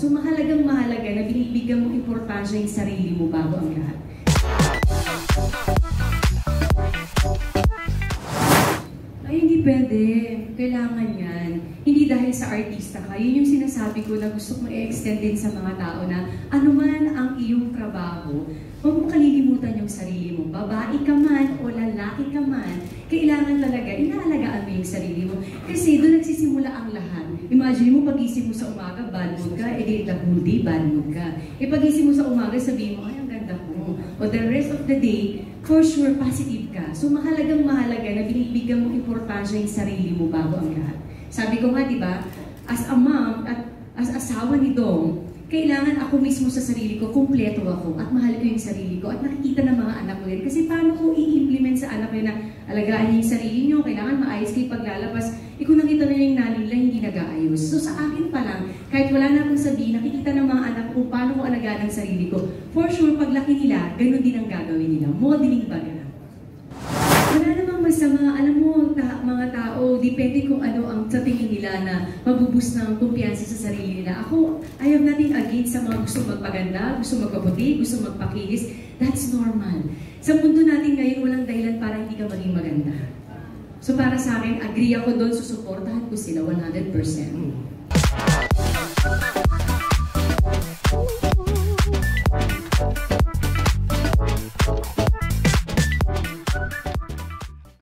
So mahalagang mahalaga na binibigyan mo importansya yung sarili mo bago ang lahat. Ay, hindi pwede. Kailangan yan. Hindi dahil sa artista ka. Yun yung sinasabi ko na gusto ko i-extend din sa mga tao na anuman ang iyong trabaho, huwag mo kalilimutan yung sarili mo. Babae ka man o lalaki ka man, kailangan talaga, inaalagaan mo yung sarili mo. Kasi doon nagsisimula ang lahat. Imagine mo, pagising mo sa umaga, bad mood ka, edi the whole day, bad mood ka. Pagising mo sa umaga, sabihin mo, ay, ang ganda ko. O the rest of the day, for sure, positive ka. So mahalagang mahalaga na binibigyan mo importansya yung sarili mo bago ang lahat. Sabi ko nga, di ba, as a mom at as asawa ni Dong, kailangan ako mismo sa sarili ko, kumpleto ako at mahal ko yung sarili ko at nakikita ng mga anak ko rin. Kasi paano ko i-implement sa anak ko na alagaan niyo yung sarili niyo, kailangan maayos kayo paglalabas. Kung nakita na yung nanay nila, hindi nag-aayos. So sa akin pa lang, kahit wala na akong sabihin, nakikita ng mga anak ko paano ko alagaan ang sarili ko. For sure, paglaki nila, ganun din ang gagawin nila. Modeling ba ganun? Wala namang masama. Alam mo, mga tao, depende kung ano ang sa tingin nila na mabuboost ng kumpiyansa sa sarili nila. Ako, I have nothing against sa mga gusto magpaganda, gusto magpaputi, gusto magpakinis. That's normal. Sa mundo natin ngayon, walang dahilan para hindi ka maging maganda. So para sa akin, agree ako doon, susuportahan ko sila 100%.